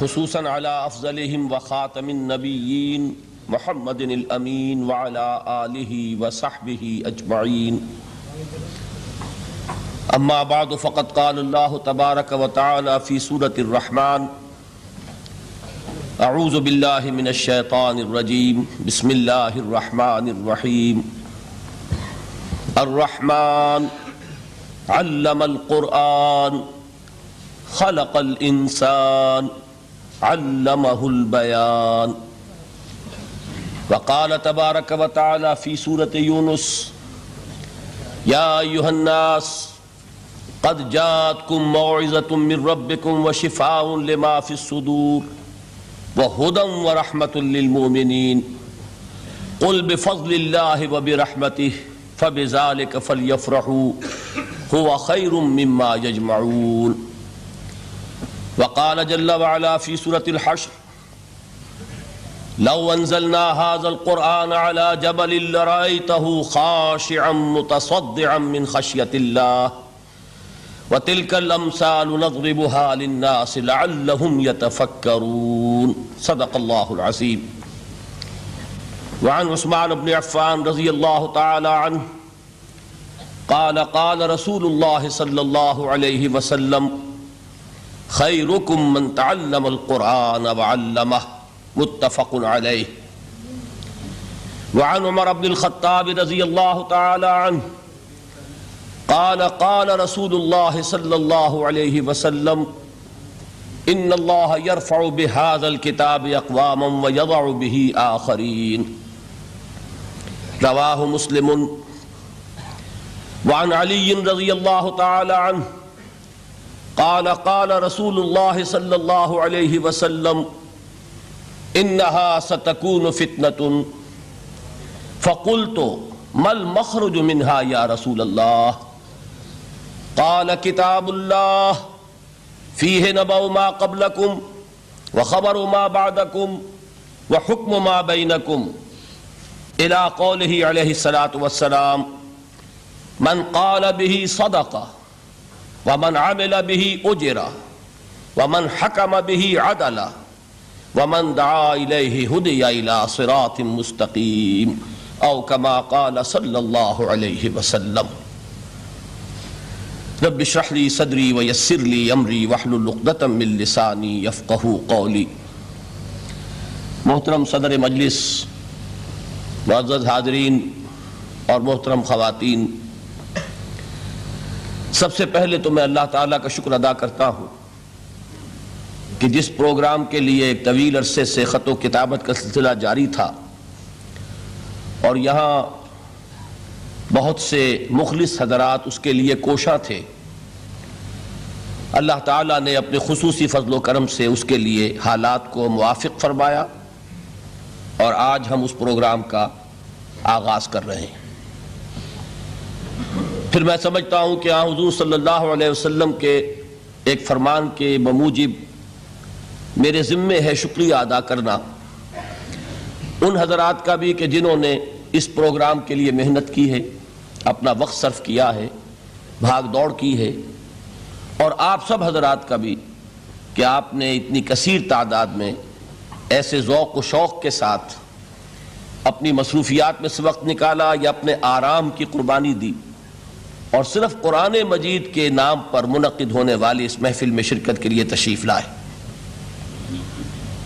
خصوصاً على افضلهم وخاتم النبیین محمد الامین وعلى آلہ وصحبہ اجمعین. اما بعد فقد قال اللہ تبارک وتعالی فی سورة الرحمن اعوذ باللہ من الشیطان الرجیم بسم اللہ الرحمن الرحیم. الرحمن علم القرآن خلق الانسان علمہ البیان. وقال تبارک وتعالی فی سورة یونس یا ایھا الناس قد جاءتکم موعظۃ من ربکم وشفاء لما فی الصدور وہدی ورحمۃ للمؤمنین. قل بفضل اللہ وبرحمتہ فبذلک فلیفرحوا هو خیر مما یجمعون. وقال جل وعلا في سورة الحشر لو انزلنا هذا القرآن على جبل لرأيته خاشعا متصدعا من خشية الله وتلك الأمثال نضربها للناس لعلهم يتفكرون. صدق الله العظيم. وعن عثمان بن عفان رضي الله تعالى عنه قال قال رسول الله صلى الله عليه وسلم خیرکم من تعلم القرآن وعلمہ. متفق علیہ. وعن عمر بن الخطاب رضی اللہ تعالی عنہ قال قال رسول اللہ صلی اللہ علیہ وسلم ان اللہ یرفع بهذا الكتاب اقواما ویضع به آخرین. رواہ مسلم. وعن علی رضی اللہ تعالی عنہ قال قال رسول اللہ صلی اللہ علیہ وسلم انہا ستکون فتنة فقلت ما المخرج منها یا رسول اللہ قال کتاب اللہ فیہ نبأ ما قبلکم وخبر ما بعدکم وحکم ما بینکم الى قولہ علیہ الصلاة والسلام من قال به صدقہ ومن عمل به اجر ومن حکم به عدل ومن دعا الیہ ہدی الی صراط مستقیم او کما قال صلی اللہ علیہ وسلم. رب اشرح لی صدری ویسر لی امری واحلل عقدۃ من لسانی یفقہوا قولی. محترم صدر مجلس، معزز حاضرین اور محترم خواتین، سب سے پہلے تو میں اللہ تعالیٰ کا شکر ادا کرتا ہوں کہ جس پروگرام کے لیے ایک طویل عرصے سے خط و کتابت کا سلسلہ جاری تھا اور یہاں بہت سے مخلص حضرات اس کے لیے کوشاں تھے، اللہ تعالیٰ نے اپنے خصوصی فضل و کرم سے اس کے لیے حالات کو موافق فرمایا اور آج ہم اس پروگرام کا آغاز کر رہے ہیں. پھر میں سمجھتا ہوں کہ حضور صلی اللہ علیہ وسلم کے ایک فرمان کے بموجب میرے ذمے ہے شکریہ ادا کرنا ان حضرات کا بھی کہ جنہوں نے اس پروگرام کے لیے محنت کی ہے، اپنا وقت صرف کیا ہے، بھاگ دوڑ کی ہے، اور آپ سب حضرات کا بھی کہ آپ نے اتنی کثیر تعداد میں ایسے ذوق و شوق کے ساتھ اپنی مصروفیات میں سے وقت نکالا یا اپنے آرام کی قربانی دی اور صرف قرآن مجید کے نام پر منعقد ہونے والی اس محفل میں شرکت کے لیے تشریف لائے.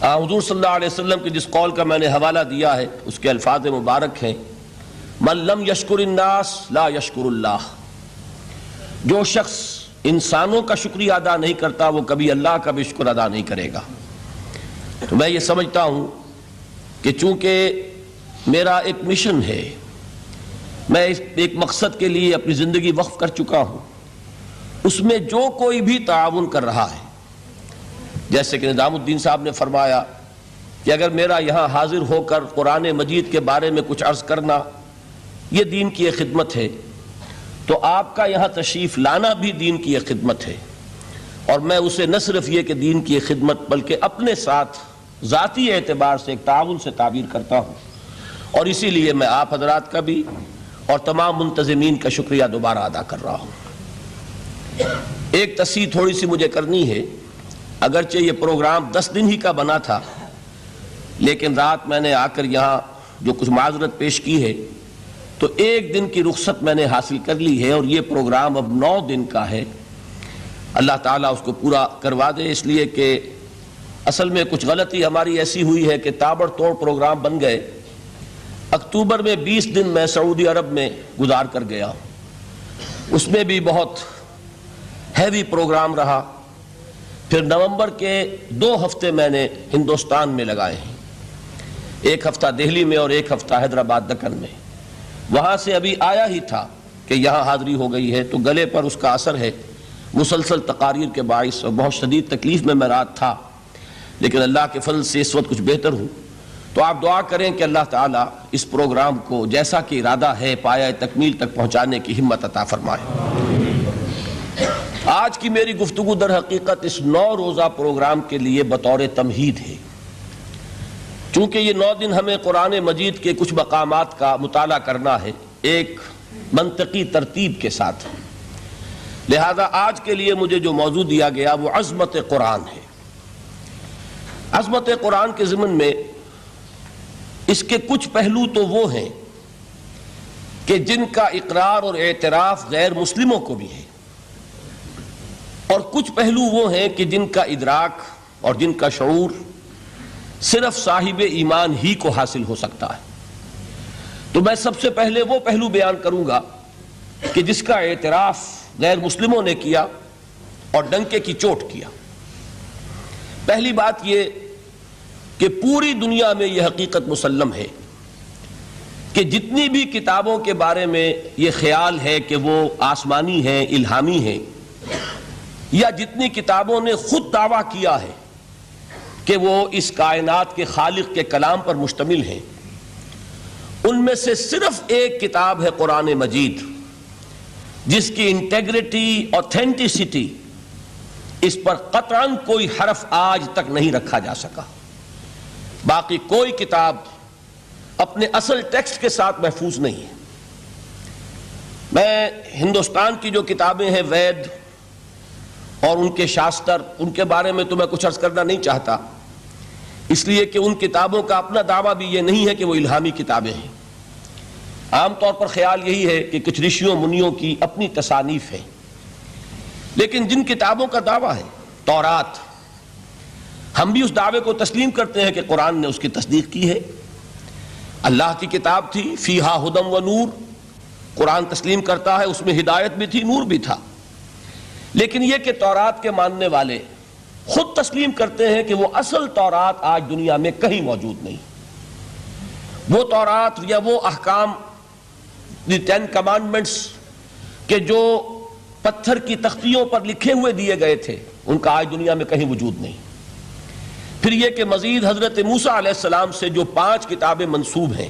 حضور صلی اللہ علیہ وسلم کے جس قول کا میں نے حوالہ دیا ہے اس کے الفاظ مبارک ہیں من لم یشکر الناس لا یشکر اللہ. جو شخص انسانوں کا شکریہ ادا نہیں کرتا وہ کبھی اللہ کا بھی شکر ادا نہیں کرے گا. تو میں یہ سمجھتا ہوں کہ چونکہ میرا ایک مشن ہے، میں ایک مقصد کے لیے اپنی زندگی وقف کر چکا ہوں، اس میں جو کوئی بھی تعاون کر رہا ہے، جیسے کہ نظام الدین صاحب نے فرمایا کہ اگر میرا یہاں حاضر ہو کر قرآن مجید کے بارے میں کچھ عرض کرنا یہ دین کی ایک خدمت ہے، تو آپ کا یہاں تشریف لانا بھی دین کی ایک خدمت ہے. اور میں اسے نہ صرف یہ کہ دین کی ایک خدمت بلکہ اپنے ساتھ ذاتی اعتبار سے ایک تعاون سے تعبیر کرتا ہوں. اور اسی لیے میں آپ حضرات کا بھی اور تمام منتظمین کا شکریہ دوبارہ ادا کر رہا ہوں. ایک تصحیح تھوڑی سی مجھے کرنی ہے. اگرچہ یہ پروگرام 10 دن ہی کا بنا تھا، لیکن رات میں نے آ کر یہاں جو کچھ معذرت پیش کی ہے تو 1 دن کی رخصت میں نے حاصل کر لی ہے، اور یہ پروگرام اب 9 دن کا ہے۔ اللہ تعالیٰ اس کو پورا کروا دے، اس لیے کہ اصل میں کچھ غلطی ہماری ایسی ہوئی ہے کہ تابڑ توڑ پروگرام بن گئے۔ اکتوبر میں 20 دن میں سعودی عرب میں گزار کر گیا، اس میں بھی بہت ہیوی پروگرام رہا۔ پھر نومبر کے 2 ہفتے میں نے ہندوستان میں لگائے ہیں، 1 ہفتہ دہلی میں اور 1 ہفتہ حیدرآباد دکن میں۔ وہاں سے ابھی آیا ہی تھا کہ یہاں حاضری ہو گئی ہے، تو گلے پر اس کا اثر ہے مسلسل تقاریر کے باعث، اور بہت شدید تکلیف میں رات تھا، لیکن اللہ کے فضل سے اس وقت کچھ بہتر ہوں۔ تو آپ دعا کریں کہ اللہ تعالیٰ اس پروگرام کو جیسا کہ ارادہ ہے پایہ تکمیل تک پہنچانے کی ہمت عطا فرمائے۔ آج کی میری گفتگو در حقیقت اس 9 روزہ پروگرام کے لیے بطور تمہید ہے، چونکہ یہ 9 دن ہمیں قرآن مجید کے کچھ مقامات کا مطالعہ کرنا ہے ایک منطقی ترتیب کے ساتھ، لہذا آج کے لیے مجھے جو موضوع دیا گیا وہ عظمت قرآن ہے۔ عظمت قرآن کے ضمن میں اس کے کچھ پہلو تو وہ ہیں کہ جن کا اقرار اور اعتراف غیر مسلموں کو بھی ہے، اور کچھ پہلو وہ ہیں کہ جن کا ادراک اور جن کا شعور صرف صاحب ایمان ہی کو حاصل ہو سکتا ہے۔ تو میں سب سے پہلے وہ پہلو بیان کروں گا کہ جس کا اعتراف غیر مسلموں نے کیا اور ڈنکے کی چوٹ کیا۔ پہلی بات یہ کہ پوری دنیا میں یہ حقیقت مسلم ہے کہ جتنی بھی کتابوں کے بارے میں یہ خیال ہے کہ وہ آسمانی ہیں، الہامی ہیں، یا جتنی کتابوں نے خود دعویٰ کیا ہے کہ وہ اس کائنات کے خالق کے کلام پر مشتمل ہیں، ان میں سے صرف ایک کتاب ہے قرآن مجید، جس کی انٹیگریٹی، اوتھینٹسٹی، اس پر قطعاً کوئی حرف آج تک نہیں رکھا جا سکا۔ باقی کوئی کتاب اپنے اصل ٹیکسٹ کے ساتھ محفوظ نہیں ہے۔ میں ہندوستان کی جو کتابیں ہیں وید اور ان کے شاستر، ان کے بارے میں تو میں کچھ عرض کرنا نہیں چاہتا، اس لیے کہ ان کتابوں کا اپنا دعویٰ بھی یہ نہیں ہے کہ وہ الہامی کتابیں ہیں۔ عام طور پر خیال یہی ہے کہ کچھ رشیوں منیوں کی اپنی تصانیف ہیں، لیکن جن کتابوں کا دعویٰ ہے، تورات، ہم بھی اس دعوے کو تسلیم کرتے ہیں کہ قرآن نے اس کی تصدیق کی ہے۔ اللہ کی کتاب تھی، فیہا ہدی و نور، قرآن تسلیم کرتا ہے اس میں ہدایت بھی تھی، نور بھی تھا۔ لیکن یہ کہ تورات کے ماننے والے خود تسلیم کرتے ہیں کہ وہ اصل تورات آج دنیا میں کہیں موجود نہیں۔ وہ تورات یا وہ احکام، دی 10 کمانڈمنٹس کہ جو پتھر کی تختیوں پر لکھے ہوئے دیے گئے تھے، ان کا آج دنیا میں کہیں وجود نہیں۔ پھر یہ کہ مزید حضرت موسیٰ علیہ السلام سے جو 5 کتابیں منسوب ہیں،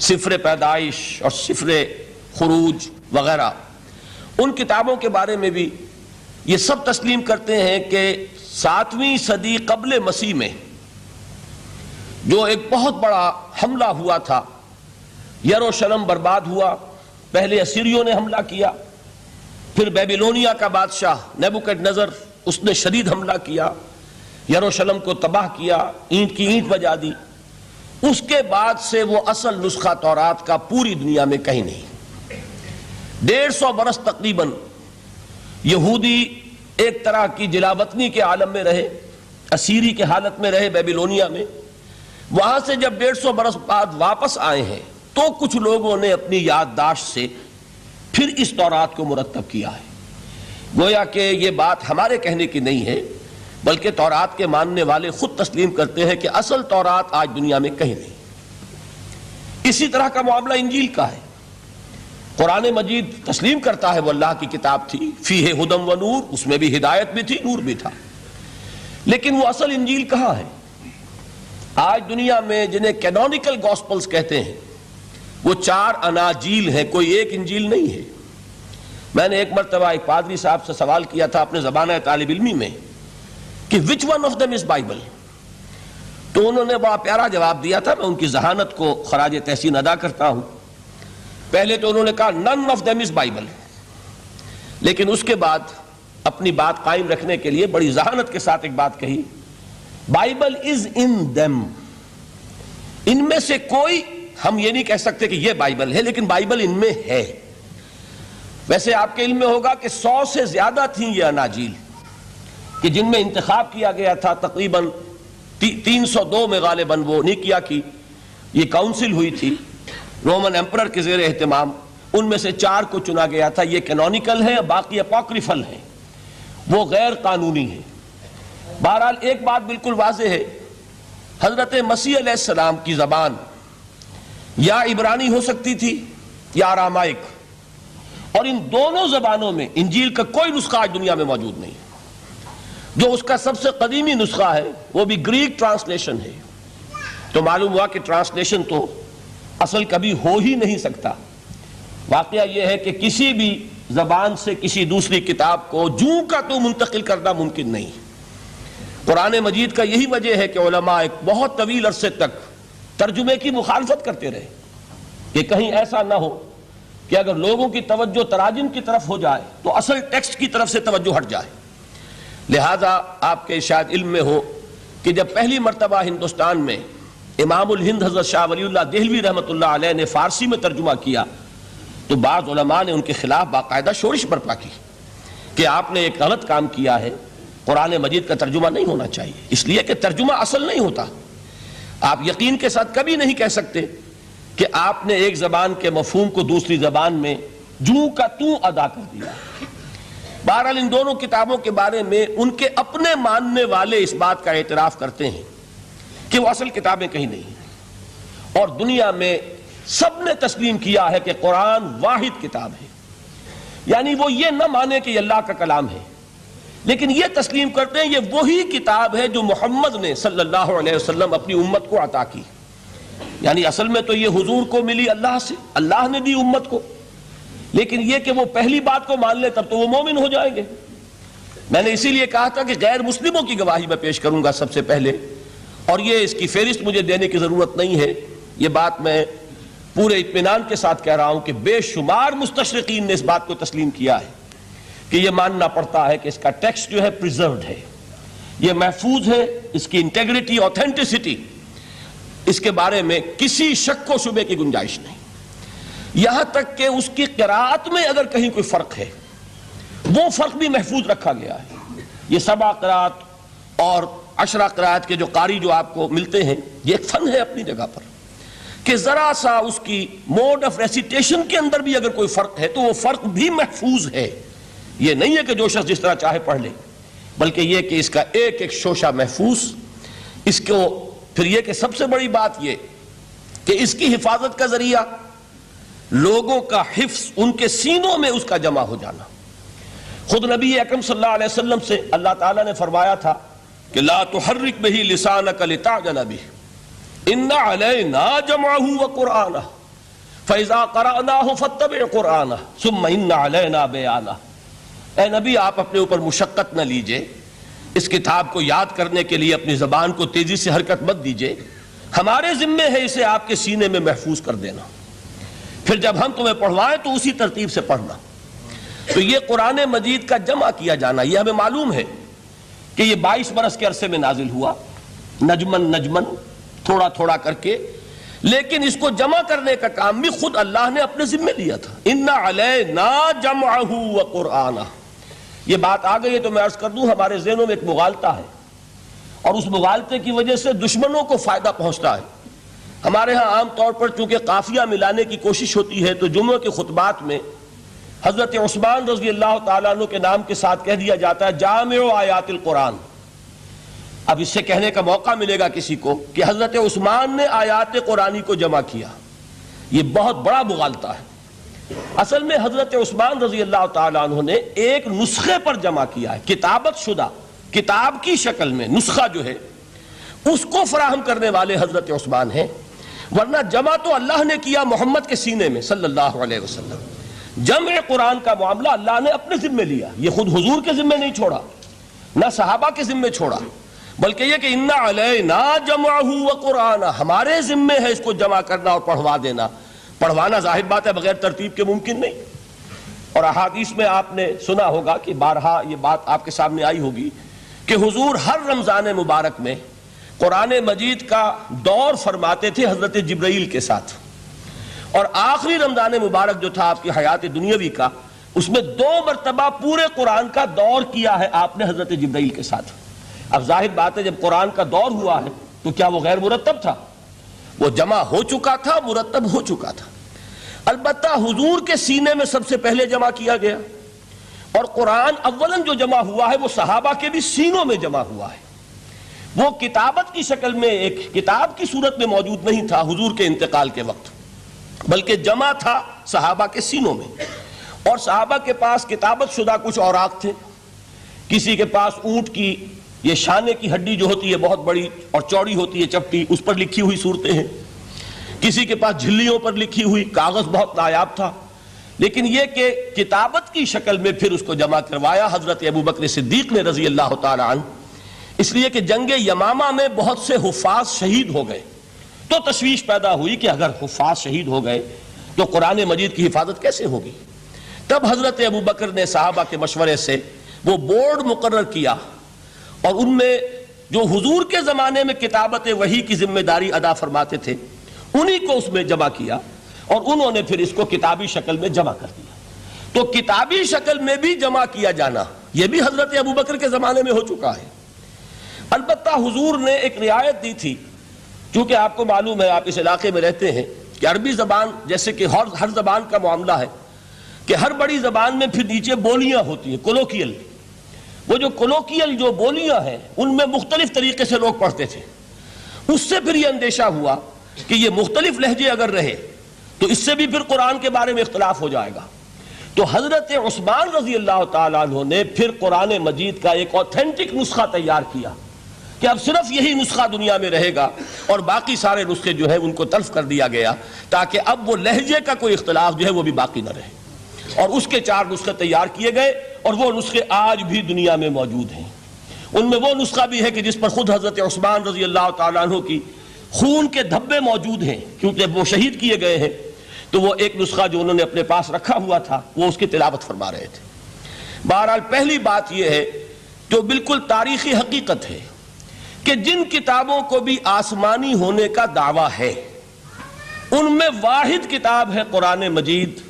سفر پیدائش اور سفر خروج وغیرہ، ان کتابوں کے بارے میں بھی یہ سب تسلیم کرتے ہیں کہ 7ویں صدی قبل مسیح میں جو ایک بہت بڑا حملہ ہوا تھا، یروشلم برباد ہوا، پہلے اسیریوں نے حملہ کیا، پھر بیبیلونیا کا بادشاہ نیبوکڈ نظر، اس نے شدید حملہ کیا، یروشلم کو تباہ کیا، اینٹ کی اینٹ بجا دی۔ اس کے بعد سے وہ اصل نسخہ تورات کا پوری دنیا میں کہیں نہیں۔ 150 برس تقریباً یہودی ایک طرح کی جلاوطنی کے عالم میں رہے، اسیری کے حالت میں رہے بیبیلونیا میں۔ وہاں سے جب 150 برس بعد واپس آئے ہیں تو کچھ لوگوں نے اپنی یادداشت سے پھر اس تورات کو مرتب کیا ہے۔ گویا کہ یہ بات ہمارے کہنے کی نہیں ہے، بلکہ تورات کے ماننے والے خود تسلیم کرتے ہیں کہ اصل تورات آج دنیا میں کہیں نہیں۔ اسی طرح کا معاملہ انجیل کا ہے۔ قرآن مجید تسلیم کرتا ہے وہ اللہ کی کتاب تھی، فیہ ہدی و نور، اس میں بھی ہدایت بھی تھی، نور بھی تھا، لیکن وہ اصل انجیل کہاں ہے؟ آج دنیا میں جنہیں کینونیکل گاسپلز کہتے ہیں، وہ 4 اناجیل ہیں، کوئی ایک انجیل نہیں ہے۔ میں نے ایک مرتبہ ایک پادری صاحب سے سوال کیا تھا اپنے زمانہ طالب علمی میں کہ which one of them is Bible؟ تو انہوں نے بڑا پیارا جواب دیا تھا، میں ان کی ذہانت کو خراج تحسین ادا کرتا ہوں۔ پہلے تو انہوں نے کہا none of them is Bible، لیکن اس کے بعد اپنی بات قائم رکھنے کے لیے بڑی ذہانت کے ساتھ ایک بات کہی، بائبل از ان دیم، ان میں سے کوئی، ہم یہ نہیں کہہ سکتے کہ یہ بائبل ہے، لیکن بائبل ان میں ہے۔ ویسے آپ کے علم میں ہوگا کہ 100 سے زیادہ تھیں یہ اناجیل کہ جن میں انتخاب کیا گیا تھا، تقریباً 302 میں غالباً وہ نیکیا کی یہ کاؤنسل ہوئی تھی رومن ایمپرر کے زیر اہتمام، ان میں سے 4 کو چنا گیا تھا۔ یہ کینونیکل ہیں، باقی اپوکریفل ہیں، وہ غیر قانونی ہیں۔ بہرحال ایک بات بالکل واضح ہے، حضرت مسیح علیہ السلام کی زبان یا عبرانی ہو سکتی تھی یا ارامائک، اور ان دونوں زبانوں میں انجیل کا کوئی نسخہ آج دنیا میں موجود نہیں۔ جو اس کا سب سے قدیمی نسخہ ہے وہ بھی گریک ٹرانسلیشن ہے، تو معلوم ہوا کہ ٹرانسلیشن تو اصل کبھی ہو ہی نہیں سکتا۔ واقعہ یہ ہے کہ کسی بھی زبان سے کسی دوسری کتاب کو جوں کا تو منتقل کرنا ممکن نہیں۔ قرآن مجید کا یہی وجہ ہے کہ علماء ایک بہت طویل عرصے تک ترجمے کی مخالفت کرتے رہے کہ کہیں ایسا نہ ہو کہ اگر لوگوں کی توجہ تراجم کی طرف ہو جائے تو اصل ٹیکسٹ کی طرف سے توجہ ہٹ جائے۔ لہذا آپ کے شاید علم میں ہو کہ جب پہلی مرتبہ ہندوستان میں امام الہند حضرت شاہ ولی اللہ دہلوی رحمۃ اللہ علیہ نے فارسی میں ترجمہ کیا تو بعض علماء نے ان کے خلاف باقاعدہ شورش برپا کی کہ آپ نے ایک غلط کام کیا ہے، قرآن مجید کا ترجمہ نہیں ہونا چاہیے، اس لیے کہ ترجمہ اصل نہیں ہوتا۔ آپ یقین کے ساتھ کبھی نہیں کہہ سکتے کہ آپ نے ایک زبان کے مفہوم کو دوسری زبان میں جوں کا توں ادا کر دیا۔ بہرحال ان دونوں کتابوں کے بارے میں ان کے اپنے ماننے والے اس بات کا اعتراف کرتے ہیں کہ وہ اصل کتابیں کہیں نہیں ہیں، اور دنیا میں سب نے تسلیم کیا ہے کہ قرآن واحد کتاب ہے۔ یعنی وہ یہ نہ مانے کہ یہ اللہ کا کلام ہے، لیکن یہ تسلیم کرتے ہیں یہ وہی کتاب ہے جو محمد نے صلی اللہ علیہ وسلم اپنی امت کو عطا کی۔ یعنی اصل میں تو یہ حضور کو ملی اللہ سے، اللہ نے دی امت کو، لیکن یہ کہ وہ پہلی بات کو مان لے تب تو وہ مومن ہو جائیں گے۔ میں نے اسی لیے کہا تھا کہ غیر مسلموں کی گواہی میں پیش کروں گا سب سے پہلے، اور یہ اس کی فہرست مجھے دینے کی ضرورت نہیں ہے، یہ بات میں پورے اطمینان کے ساتھ کہہ رہا ہوں کہ بے شمار مستشرقین نے اس بات کو تسلیم کیا ہے کہ یہ ماننا پڑتا ہے کہ اس کا ٹیکسٹ جو ہے پریزروڈ ہے، یہ محفوظ ہے، اس کی انٹیگریٹی، اوتھینٹسٹی، اس کے بارے میں کسی شک و شبے کی گنجائش نہیں۔ یہاں تک کہ اس کی قراءت میں اگر کہیں کوئی فرق ہے وہ فرق بھی محفوظ رکھا گیا ہے۔ یہ 7 قراءت اور 10 قراءت کے جو قاری جو آپ کو ملتے ہیں، یہ ایک فن ہے اپنی جگہ پر کہ ذرا سا اس کی موڈ آف ریسیٹیشن کے اندر بھی اگر کوئی فرق ہے تو وہ فرق بھی محفوظ ہے۔ یہ نہیں ہے کہ جو شخص جس طرح چاہے پڑھ لے، بلکہ یہ کہ اس کا ایک ایک شوشہ محفوظ۔ اس کو پھر یہ کہ سب سے بڑی بات یہ کہ اس کی حفاظت کا ذریعہ لوگوں کا حفظ، ان کے سینوں میں اس کا جمع ہو جانا۔ خود نبی اکرم صلی اللہ علیہ وسلم سے اللہ تعالیٰ نے فرمایا تھا کہ لا تحرک بہ لسانک لتعجل بہ ان علینا جمعہ وقرآنہ فاذا قرأناہ فاتبع قرآنہ ثم ان علینا بیانہ۔ اے نبی، آپ اپنے اوپر مشقت نہ لیجئے، اس کتاب کو یاد کرنے کے لیے اپنی زبان کو تیزی سے حرکت مت دیجئے، ہمارے ذمے ہے اسے آپ کے سینے میں محفوظ کر دینا، پھر جب ہم تمہیں پڑھوائیں تو اسی ترتیب سے پڑھنا۔ تو یہ قرآن مجید کا جمع کیا جانا، یہ ہمیں معلوم ہے کہ یہ 22 برس کے عرصے میں نازل ہوا، نجمن نجمن، تھوڑا تھوڑا کر کے، لیکن اس کو جمع کرنے کا کام بھی خود اللہ نے اپنے ذمے لیا تھا۔ ان علینا جمعہ وقرآنہ۔ یہ بات آ گئی ہے تو میں عرض کر دوں، ہمارے ذہنوں میں ایک مغالطہ ہے، اور اس مغالطے کی وجہ سے دشمنوں کو فائدہ پہنچتا ہے۔ ہمارے ہاں عام طور پر چونکہ قافیہ ملانے کی کوشش ہوتی ہے تو جمعہ کے خطبات میں حضرت عثمان رضی اللہ تعالیٰ عنہ کے نام کے ساتھ کہہ دیا جاتا ہے جامع آیات القرآن۔ اب اس سے کہنے کا موقع ملے گا کسی کو کہ حضرت عثمان نے آیات قرآنی کو جمع کیا، یہ بہت بڑا مغالطہ ہے۔ اصل میں حضرت عثمان رضی اللہ تعالیٰ عنہ نے ایک نسخے پر جمع کیا ہے، کتابت شدہ، کتاب کی شکل میں نسخہ جو ہے اس کو فراہم کرنے والے حضرت عثمان ہیں، ورنہ جمع تو اللہ نے کیا محمد کے سینے میں صلی اللہ علیہ وسلم۔ جمع قرآن کا معاملہ اللہ نے اپنے ذمے لیا، یہ خود حضور کے ذمے نہیں چھوڑا، نہ صحابہ کے ذمے چھوڑا، بلکہ یہ کہ ان علینا جمعہ وقرآنہ، ہمارے ذمے ہے اس کو جمع کرنا اور پڑھوا دینا۔ پڑھوانا ظاہر بات ہے بغیر ترتیب کے ممکن نہیں، اور احادیث میں آپ نے سنا ہوگا کہ بارہا یہ بات آپ کے سامنے آئی ہوگی کہ حضور ہر رمضان مبارک میں قرآن مجید کا دور فرماتے تھے حضرت جبرائیل کے ساتھ، اور آخری رمضان مبارک جو تھا آپ کی حیات دنیاوی کا، اس میں 2 مرتبہ پورے قرآن کا دور کیا ہے آپ نے حضرت جبرائیل کے ساتھ۔ اب ظاہر بات ہے جب قرآن کا دور ہوا ہے تو کیا وہ غیر مرتب تھا؟ وہ جمع ہو چکا تھا، مرتب ہو چکا تھا۔ البتہ حضور کے سینے میں سب سے پہلے جمع کیا گیا، اور قرآن اولاً جو جمع ہوا ہے وہ صحابہ کے بھی سینوں میں جمع ہوا ہے۔ وہ کتابت کی شکل میں ایک کتاب کی صورت میں موجود نہیں تھا حضور کے انتقال کے وقت، بلکہ جمع تھا صحابہ کے سینوں میں۔ اور صحابہ کے پاس کتابت شدہ کچھ اوراق تھے، کسی کے پاس اونٹ کی یہ شانے کی ہڈی جو ہوتی ہے بہت بڑی اور چوڑی ہوتی ہے چپٹی، اس پر لکھی ہوئی صورتیں ہیں، کسی کے پاس جھلیوں پر لکھی ہوئی، کاغذ بہت نایاب تھا۔ لیکن یہ کہ کتابت کی شکل میں پھر اس کو جمع کروایا حضرت ابوبکر صدیق نے رضی اللہ تعالی عنہ، اس لیے کہ جنگ یمامہ میں بہت سے حفاظ شہید ہو گئے، تو تشویش پیدا ہوئی کہ اگر حفاظ شہید ہو گئے تو قرآن مجید کی حفاظت کیسے ہوگی؟ تب حضرت ابوبکر نے صحابہ کے مشورے سے وہ بورڈ مقرر کیا، اور ان میں جو حضور کے زمانے میں کتابت وحی کی ذمہ داری ادا فرماتے تھے انہی کو اس میں جمع کیا، اور انہوں نے پھر اس کو کتابی شکل میں جمع کر دیا۔ تو کتابی شکل میں بھی جمع کیا جانا یہ بھی حضرت ابوبکر کے زمانے میں ہو چکا ہے۔ البتہ حضور نے ایک رعایت دی تھی، چونکہ آپ کو معلوم ہے آپ اس علاقے میں رہتے ہیں کہ عربی زبان جیسے کہ ہر زبان کا معاملہ ہے کہ ہر بڑی زبان میں پھر نیچے بولیاں ہوتی ہیں، کولوکیل۔ وہ جو کولوکیل جو بولیاں ہیں ان میں مختلف طریقے سے لوگ پڑھتے تھے۔ اس سے پھر یہ اندیشہ ہوا کہ یہ مختلف لہجے اگر رہے تو اس سے بھی پھر قرآن کے بارے میں اختلاف ہو جائے گا۔ تو حضرت عثمان رضی اللہ تعالیٰ عنہ نے پھر قرآن مجید کا ایک اوتھینٹک نسخہ تیار کیا کہ اب صرف یہی نسخہ دنیا میں رہے گا، اور باقی سارے نسخے جو ہے ان کو تلف کر دیا گیا، تاکہ اب وہ لہجے کا کوئی اختلاف جو ہے وہ بھی باقی نہ رہے۔ اور اس کے 4 نسخے تیار کیے گئے، اور وہ نسخے آج بھی دنیا میں موجود ہیں۔ ان میں وہ نسخہ بھی ہے کہ جس پر خود حضرت عثمان رضی اللہ تعالیٰ عنہ کی خون کے دھبے موجود ہیں، کیونکہ وہ شہید کیے گئے ہیں۔ تو وہ ایک نسخہ جو انہوں نے اپنے پاس رکھا ہوا تھا وہ اس کی تلاوت فرما رہے تھے۔ بہرحال پہلی بات یہ ہے جو بالکل تاریخی حقیقت ہے کہ جن کتابوں کو بھی آسمانی ہونے کا دعویٰ ہے ان میں واحد کتاب ہے قرآن مجید،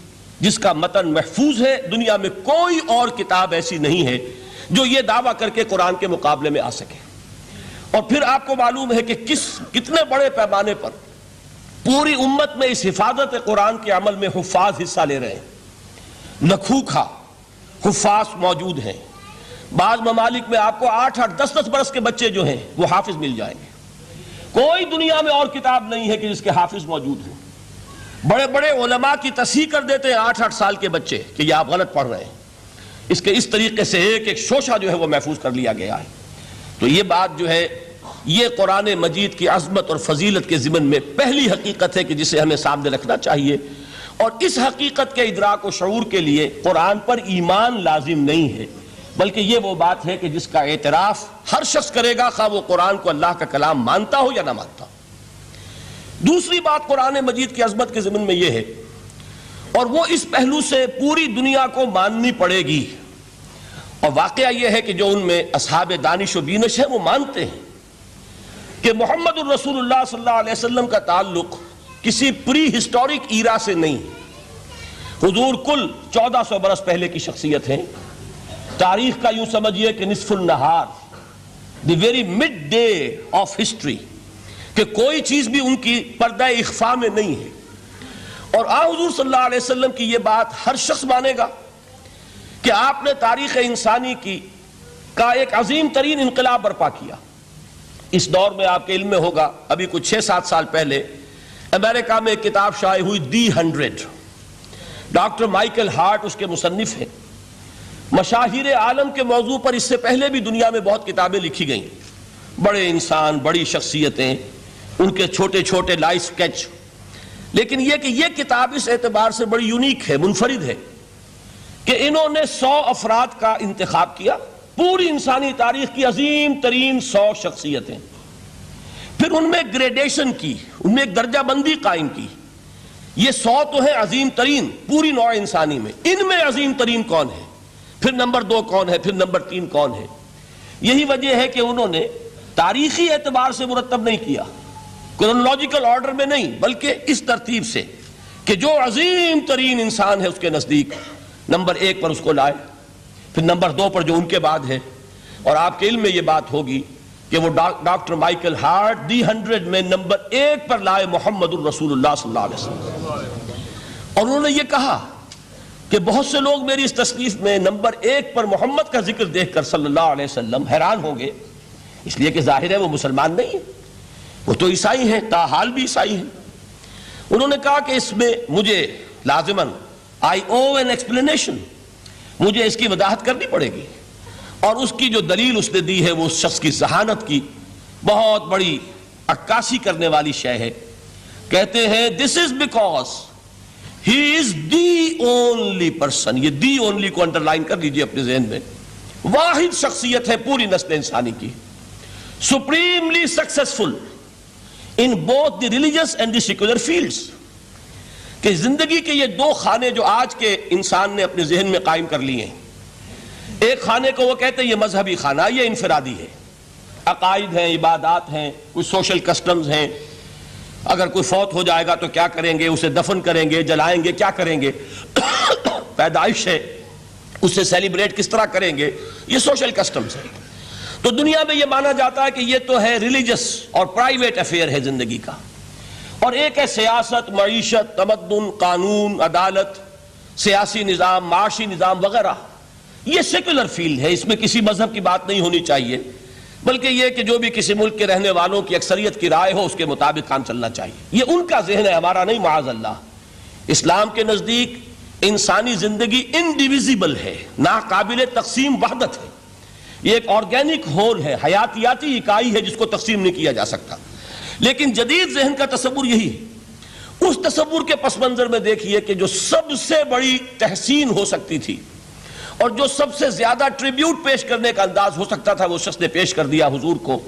جس کا متن محفوظ ہے۔ دنیا میں کوئی اور کتاب ایسی نہیں ہے جو یہ دعویٰ کر کے قرآن کے مقابلے میں آ سکے۔ اور پھر آپ کو معلوم ہے کہ کتنے بڑے پیمانے پر پوری امت میں اس حفاظت قرآن کے عمل میں حفاظ حصہ لے رہے ہیں، لکھوکھا حفاظ موجود ہیں۔ بعض ممالک میں آپ کو 8-8 10-10 برس کے بچے جو ہیں وہ حافظ مل جائیں گے۔ کوئی دنیا میں اور کتاب نہیں ہے کہ جس کے حافظ موجود ہوں۔ بڑے بڑے علماء کی تصحیح کر دیتے ہیں 8-8 سال کے بچے کہ یہ آپ غلط پڑھ رہے ہیں۔ اس کے اس طریقے سے ایک ایک شوشہ جو ہے وہ محفوظ کر لیا گیا ہے۔ تو یہ بات جو ہے یہ قرآن مجید کی عظمت اور فضیلت کے ضمن میں پہلی حقیقت ہے کہ جسے ہمیں سامنے رکھنا چاہیے، اور اس حقیقت کے ادراک و شعور کے لیے قرآن پر ایمان لازم نہیں ہے، بلکہ یہ وہ بات ہے کہ جس کا اعتراف ہر شخص کرے گا، خواہ وہ قرآن کو اللہ کا کلام مانتا ہو یا نہ مانتا ہو۔ دوسری بات قرآن مجید کی عظمت کے ضمن میں یہ ہے، اور وہ اس پہلو سے پوری دنیا کو ماننی پڑے گی، اور واقعہ یہ ہے کہ جو ان میں اصحاب دانش و بینش ہیں وہ مانتے ہیں کہ محمد الرسول اللہ صلی اللہ علیہ وسلم کا تعلق کسی پری ہسٹورک ایرا سے نہیں۔ حضور کل 1400 برس پہلے کی شخصیت ہیں۔ تاریخ کا یوں سمجھیے کہ نصف النہار، the very midday of history, کہ کوئی چیز بھی ان کی پردہ اخفاء میں نہیں ہے۔ اور حضور صلی اللہ علیہ وسلم کی یہ بات ہر شخص مانے گا کہ آپ نے تاریخ انسانی کا ایک عظیم ترین انقلاب برپا کیا۔ اس دور میں آپ کے علم میں ہوگا ابھی کچھ 6-7 سال پہلے امریکہ میں ایک کتاب شائع ہوئی دی 100۔ ڈاکٹر مائیکل ہارٹ اس کے مصنف ہیں۔ مشاہیر عالم کے موضوع پر اس سے پہلے بھی دنیا میں بہت کتابیں لکھی گئیں، بڑے انسان، بڑی شخصیتیں، ان کے چھوٹے چھوٹے لائف سکیچ۔ لیکن یہ کہ یہ کتاب اس اعتبار سے بڑی یونیک ہے، منفرد ہے، کہ انہوں نے 100 افراد کا انتخاب کیا، پوری انسانی تاریخ کی عظیم ترین 100 شخصیتیں، پھر ان میں گریڈیشن کی، ان میں ایک درجہ بندی قائم کی یہ 100 تو ہے عظیم ترین پوری نوع انسانی میں، ان میں عظیم ترین کون ہے، پھر نمبر 2 کون ہے، پھر نمبر 3 کون ہے؟ یہی وجہ ہے کہ انہوں نے تاریخی اعتبار سے مرتب نہیں کیا، کرونالوجیکل آرڈر میں نہیں، بلکہ اس ترتیب سے کہ جو عظیم ترین انسان ہے اس کے نزدیک نمبر 1 پر اس کو لائے، پھر نمبر 2 پر جو ان کے بعد ہے۔ اور آپ کے علم میں یہ بات ہوگی کہ وہ ڈاکٹر مائیکل ہارٹ دی 100 میں نمبر 1 پر لائے محمد الرسول اللہ صلی اللہ علیہ وسلم، اور انہوں نے یہ کہا کہ بہت سے لوگ میری اس تصنیف میں نمبر 1 پر محمد کا ذکر دیکھ کر صلی اللہ علیہ وسلم حیران ہوں گے، اس لیے کہ ظاہر ہے وہ مسلمان نہیں ہیں، وہ تو عیسائی ہیں، تاحال بھی عیسائی ہیں۔ انہوں نے کہا کہ اس میں مجھے لازماً I owe an explanation، مجھے اس کی وضاحت کرنی پڑے گی، اور اس کی جو دلیل اس نے دی ہے وہ اس شخص کی ذہانت کی بہت بڑی عکاسی کرنے والی شے ہے۔ کہتے ہیں this is because he is the only person، یہ the only کو انڈرلائن کر لیجئے اپنے ذہن میں، واحد شخصیت ہے پوری نسل انسانی کی، supremely successful in both the religious and the secular fields، کہ زندگی کے یہ 2 خانے جو آج کے انسان نے اپنے ذہن میں قائم کر لیے ہیں، ایک خانے کو وہ کہتے ہیں یہ مذہبی خانہ، یہ انفرادی ہے، عقائد ہیں، عبادات ہیں، کچھ سوشل کسٹمز ہیں، اگر کوئی فوت ہو جائے گا تو کیا کریں گے، اسے دفن کریں گے، جلائیں گے، کیا کریں گے، پیدائش ہے اسے سیلیبریٹ کس طرح کریں گے، یہ سوشل کسٹمز ہیں۔ تو دنیا میں یہ مانا جاتا ہے کہ یہ تو ہے ریلیجس اور پرائیویٹ افیئر ہے زندگی کا، اور ایک ہے سیاست، معیشت، تمدن، قانون، عدالت، سیاسی نظام، معاشی نظام وغیرہ، یہ سیکولر فیلڈ ہے، اس میں کسی مذہب کی بات نہیں ہونی چاہیے، بلکہ یہ کہ جو بھی کسی ملک کے رہنے والوں کی اکثریت کی رائے ہو اس کے مطابق کام چلنا چاہیے۔ یہ ان کا ذہن ہے، ہمارا نہیں، معاذ اللہ۔ اسلام کے نزدیک انسانی زندگی انڈیویزیبل ہے، ناقابل تقسیم وحدت ہے، یہ ایک آرگینک ہول ہے، حیاتیاتی اکائی ہے جس کو تقسیم نہیں کیا جا سکتا۔ لیکن جدید ذہن کا تصور یہی ہے۔ اس تصور کے پس منظر میں دیکھیے کہ جو سب سے بڑی تحسین ہو سکتی تھی اور جو سب سے زیادہ ٹریبیوٹ پیش کرنے کا انداز ہو سکتا تھا وہ شخص نے پیش کر دیا حضور کو،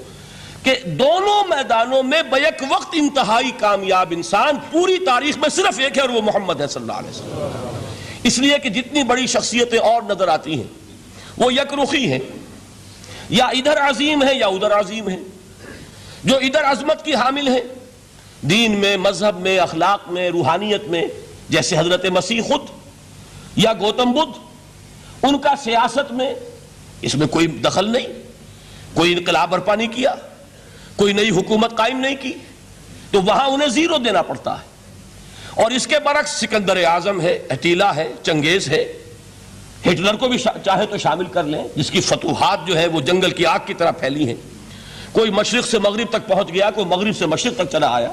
کہ دونوں میدانوں میں بیک وقت انتہائی کامیاب انسان پوری تاریخ میں صرف ایک ہے، اور وہ محمد ہے صلی اللہ علیہ وسلم۔ اس لیے کہ جتنی بڑی شخصیتیں اور نظر آتی ہیں وہ یک رخی ہیں، یا ادھر عظیم ہیں یا ادھر عظیم ہیں۔ جو ادھر عظمت کی حامل ہیں دین میں، مذہب میں، اخلاق میں، روحانیت میں، جیسے حضرت مسیح خود یا گوتم بدھ، ان کا سیاست میں اس میں کوئی دخل نہیں، کوئی انقلاب برپا نہیں کیا، کوئی نئی حکومت قائم نہیں کی، تو وہاں انہیں 0 دینا پڑتا ہے۔ اور اس کے برعکس سکندر اعظم ہے، اٹیلا ہے، چنگیز ہے، ہٹلر کو بھی چاہے تو شامل کر لیں، جس کی فتوحات جو ہے وہ جنگل کی آگ کی طرح پھیلی ہیں، کوئی مشرق سے مغرب تک پہنچ گیا، کوئی مغرب سے مشرق تک چلا آیا۔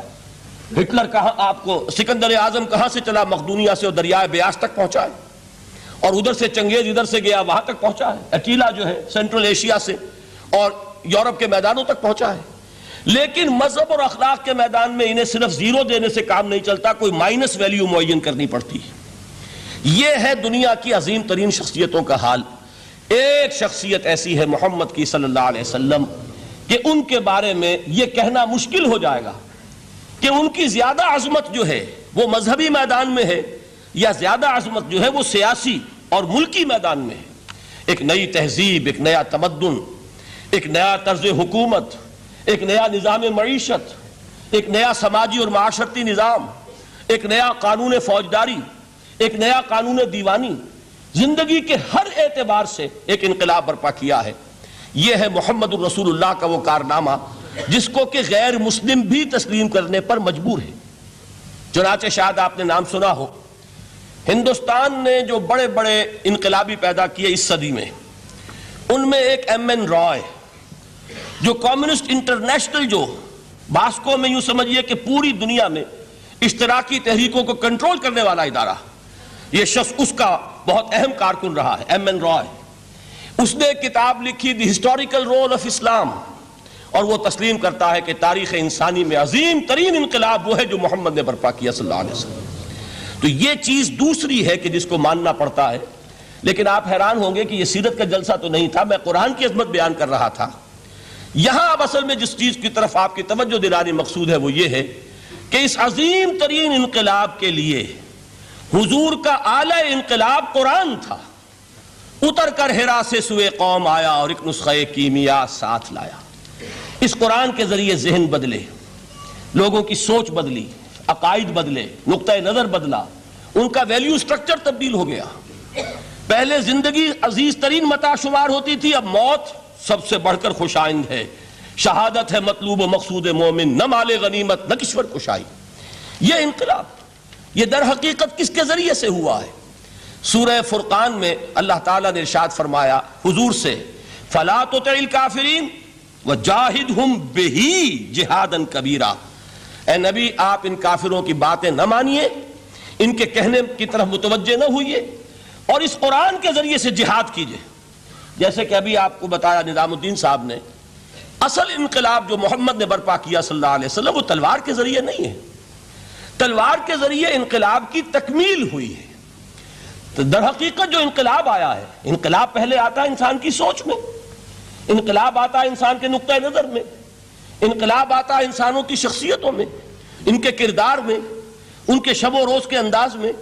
ہٹلر کہاں آپ کو سکندر اعظم کہاں سے چلا، مقدونیہ سے اور دریائے بیاس تک پہنچا ہے، اور ادھر سے چنگیز ادھر سے گیا وہاں تک پہنچا ہے۔ اٹیلا جو ہے سینٹرل ایشیا سے اور یورپ کے میدانوں تک پہنچا ہے۔ لیکن مذہب اور اخلاق کے میدان میں انہیں صرف 0 دینے سے کام نہیں چلتا، کوئی مائنس ویلیو معین کرنی پڑتی ہے۔ یہ ہے دنیا کی عظیم ترین شخصیتوں کا حال۔ ایک شخصیت ایسی ہے محمد کی صلی اللہ علیہ وسلم کہ ان کے بارے میں یہ کہنا مشکل ہو جائے گا کہ ان کی زیادہ عظمت جو ہے وہ مذہبی میدان میں ہے یا زیادہ عظمت جو ہے وہ سیاسی اور ملکی میدان میں ہے۔ ایک نئی تہذیب، ایک نیا تمدن، ایک نیا طرز حکومت، ایک نیا نظام معیشت، ایک نیا سماجی اور معاشرتی نظام، ایک نیا قانون فوجداری، ایک نیا قانون دیوانی، زندگی کے ہر اعتبار سے ایک انقلاب برپا کیا ہے۔ یہ ہے محمد الرسول اللہ کا وہ کارنامہ جس کو کہ غیر مسلم بھی تسلیم کرنے پر مجبور ہے۔ چنانچہ شاید آپ نے نام سنا ہو، ہندوستان نے جو بڑے بڑے انقلابی پیدا کیے اس صدی میں، ان میں ایک ایم این رائے، جو کمیونسٹ انٹرنیشنل، جو باسکو میں یوں سمجھیے کہ پوری دنیا میں اشتراکی تحریکوں کو کنٹرول کرنے والا ادارہ، یہ شخص اس کا بہت اہم کارکن رہا ہے، ایم این رائے۔ اس نے ایک کتاب لکھی دی ہسٹوریکل رول آف اسلام، اور وہ تسلیم کرتا ہے کہ تاریخ انسانی میں عظیم ترین انقلاب وہ ہے جو محمد نے برپا کیا صلی اللہ علیہ وسلم۔ تو یہ چیز دوسری ہے کہ جس کو ماننا پڑتا ہے۔ لیکن آپ حیران ہوں گے کہ یہ سیرت کا جلسہ تو نہیں تھا، میں قرآن کی عظمت بیان کر رہا تھا۔ یہاں اب اصل میں جس چیز کی طرف آپ کی توجہ دلانی مقصود ہے وہ یہ ہے کہ کہ اس عظیم ترین انقلاب کے لیے حضور کا اعلی انقلاب قرآن تھا، اتر کر حرا سے سوئے قوم آیا اور ایک نسخہ کیمیا ساتھ لایا۔ اس قرآن کے ذریعے ذہن بدلے، لوگوں کی سوچ بدلی، عقائد بدلے، نقطہ نظر بدلا، ان کا ویلیو سٹرکچر تبدیل ہو گیا۔ پہلے زندگی عزیز ترین متاع شمار ہوتی تھی، اب موت سب سے بڑھ کر خوش آئند ہے، شہادت ہے مطلوب و مقصود مومن، نہ مال غنیمت نہ کشور کشائی۔ یہ انقلاب یہ در حقیقت کس کے ذریعے سے ہوا ہے؟ سورہ فرقان میں اللہ تعالیٰ نے ارشاد فرمایا حضور سے، فَلَا تُطِعِ الْكَافِرِينَ وَجَاهِدْهُمْ بِهِ جِهَادًا كَبِيرًا۔ اے نبی آپ ان کافروں کی باتیں نہ مانیے، ان کے کہنے کی طرف متوجہ نہ ہوئیے، اور اس قرآن کے ذریعے سے جہاد کیجئے۔ جیسے کہ ابھی آپ کو بتایا نظام الدین صاحب نے، اصل انقلاب جو محمد نے برپا کیا صلی اللہ علیہ وسلم وہ تلوار کے ذریعے نہیں ہے، تلوار کے ذریعے انقلاب کی تکمیل ہوئی ہے۔ تو در حقیقت جو انقلاب آیا ہے، انقلاب پہلے آتا ہے انسان کی سوچ میں، انقلاب آتا ہے انسان کے نقطہ نظر میں، انقلاب آتا ہے انسانوں کی شخصیتوں میں، ان کے کردار میں، ان کے شب و روز کے انداز میں۔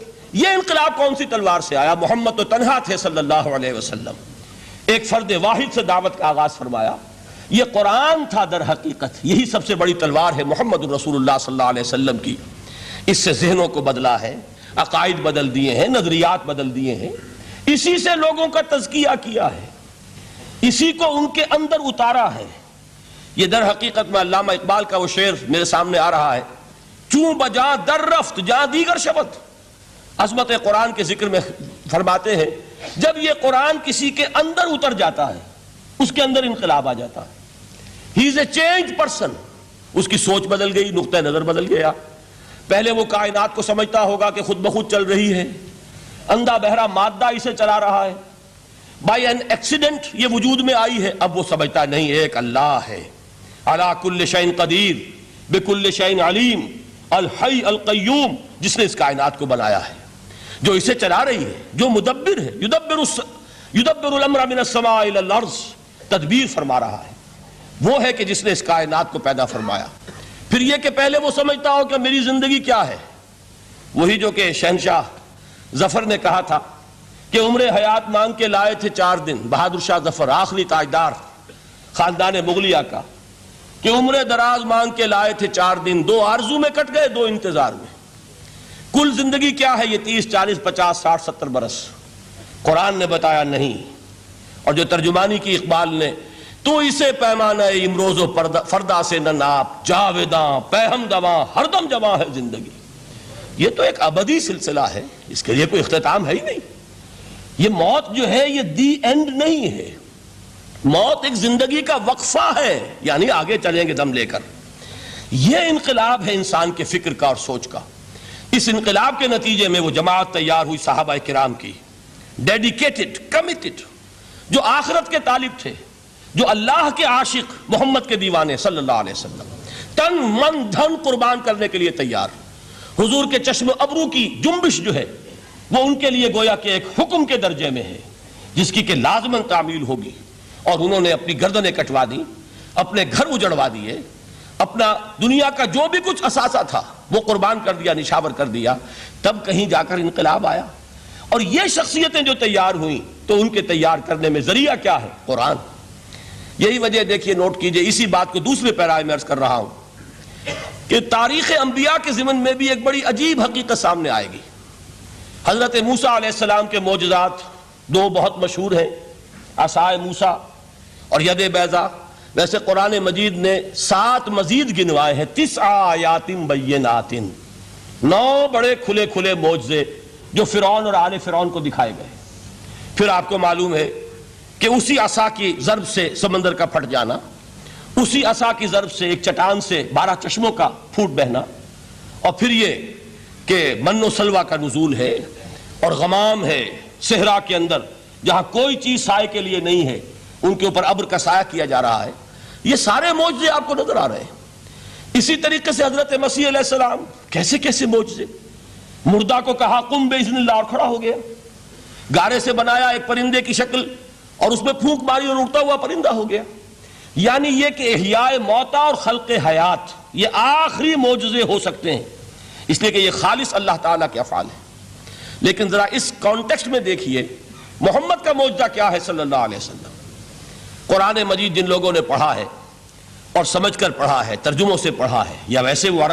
یہ انقلاب کون سی تلوار سے آیا؟ محمد تو تنہا تھے صلی اللہ علیہ وسلم، ایک فرد واحد سے دعوت کا آغاز فرمایا۔ یہ قرآن تھا در حقیقت، یہی سب سے بڑی تلوار ہے محمد الرسول اللہ صلی اللہ علیہ وسلم کی۔ اس سے ذہنوں کو بدلا ہے، عقائد بدل دیے ہیں، نظریات بدل دیے ہیں، اسی سے لوگوں کا تزکیہ کیا ہے، اسی کو ان کے اندر اتارا ہے۔ یہ در حقیقت میں علامہ اقبال کا وہ شعر میرے سامنے آ رہا ہے، چوں بجاں در رفت جاں دیگر شبد۔ عظمت قرآن کے ذکر میں فرماتے ہیں جب یہ قرآن کسی کے اندر اتر جاتا ہے اس کے اندر انقلاب آ جاتا ہے۔ ہی از اے چینج پرسن، اس کی سوچ بدل گئی، نقطہ نظر بدل گیا۔ پہلے وہ کائنات کو سمجھتا ہوگا کہ خود بخود چل رہی ہے، اندھا بہرا مادہ اسے چلا رہا ہے، بائی این ایکسیڈنٹ یہ وجود میں آئی ہے۔ اب وہ سمجھتا نہیں ایک اللہ ہے، علی کل شیء قدیر بکل شیء علیم، الحی القیوم، جس نے اس کائنات کو بنایا ہے، جو اسے چلا رہی ہے، جو مدبر ہے، یدبر الامر من السماء الی الارض، تدبیر فرما رہا ہے، وہ ہے کہ جس نے اس کائنات کو پیدا فرمایا۔ پھر یہ کہ پہلے وہ سمجھتا ہو کہ میری زندگی کیا ہے، وہی جو کہ شہنشاہ ظفر نے کہا تھا کہ عمر حیات مانگ کے لائے تھے 4 دن، بہادر شاہ ظفر آخری تاجدار خاندان مغلیہ کا، کہ عمر دراز مانگ کے لائے تھے 4 دن، 2 آرزو میں کٹ گئے 2 انتظار میں۔ کل زندگی کیا ہے؟ یہ 30 40 50 60 70 برس۔ قرآن نے بتایا نہیں، اور جو ترجمانی کی اقبال نے، تو اسے پیمانہ امروز و فردا سے نہ ناپ، جاویداں پہم دواں ہر دم جواں ہے زندگی۔ یہ تو ایک ابدی سلسلہ ہے، اس کے لیے کوئی اختتام ہے ہی نہیں۔ یہ موت جو ہے یہ دی اینڈ نہیں ہے، موت ایک زندگی کا وقفہ ہے، یعنی آگے چلیں گے دم لے کر۔ یہ انقلاب ہے انسان کے فکر کا اور سوچ کا۔ اس انقلاب کے نتیجے میں وہ جماعت تیار ہوئی صحابہ کرام کی، ڈیڈیکیٹڈ، کمیٹڈ، جو آخرت کے طالب تھے، جو اللہ کے عاشق، محمد کے دیوانے صلی اللہ علیہ وسلم، تن من دھن قربان کرنے کے لیے تیار۔ حضور کے چشم ابرو کی جنبش جو ہے وہ ان کے لیے گویا کہ ایک حکم کے درجے میں ہے، جس کی کہ لازماً تعمیل ہوگی۔ اور انہوں نے اپنی گردنیں کٹوا دی، اپنے گھر اجڑوا دیے، اپنا دنیا کا جو بھی کچھ اثاثہ تھا وہ قربان کر دیا، نشاور کر دیا، تب کہیں جا کر انقلاب آیا۔ اور یہ شخصیتیں جو تیار ہوئیں تو ان کے تیار کرنے میں ذریعہ کیا ہے؟ قرآن۔ یہی وجہ دیکھیے، نوٹ کیجئے، اسی بات کو دوسرے پیرائے میں عرض کر رہا ہوں کہ تاریخ انبیاء کے ضمن میں بھی ایک بڑی عجیب حقیقت سامنے آئے گی۔ حضرت موسیٰ علیہ السلام کے معجزات 2 بہت مشہور ہیں، عصائے موسیٰ اور ید بیضاء۔ ویسے قرآن مجید نے 7 مزید گنوائے ہیں، 9 آیات بینات، 9 بڑے کھلے کھلے معجزے جو فرعون اور آل فرعون کو دکھائے گئے۔ پھر آپ کو معلوم ہے کہ اسی عصا کی ضرب سے سمندر کا پھٹ جانا، اسی عصا کی ضرب سے ایک چٹان سے 12 چشموں کا پھوٹ بہنا، اور پھر یہ کہ من و سلوہ کا نزول ہے، اور غمام ہے صحرا کے اندر جہاں کوئی چیز سائے کے لیے نہیں ہے، ان کے اوپر ابر کا سایہ کیا جا رہا ہے۔ یہ سارے معجزے آپ کو نظر آ رہے ہیں۔ اسی طریقے سے حضرت مسیح علیہ السلام، کیسے کیسے معجزے۔ مردہ کو کہا قم باذن اللہ، اور کھڑا ہو گیا۔ گارے سے بنایا ایک پرندے کی شکل اور اس میں پھونک ماری اور اڑتا ہوا پرندہ ہو گیا۔ یعنی یہ کہ احیاء موتا اور خلق حیات یہ آخری معجزے ہو سکتے ہیں، اس لیے کہ یہ خالص اللہ تعالیٰ کے افعال ہیں۔ لیکن ذرا اس کانٹیکسٹ میں دیکھیے محمد کا معجزہ کیا ہے صلی اللہ علیہ وسلم۔ قرآن مجید جن لوگوں نے پڑھا ہے اور سمجھ کر پڑھا ہے، ترجموں سے پڑھا ہے یا ویسے وہ عرب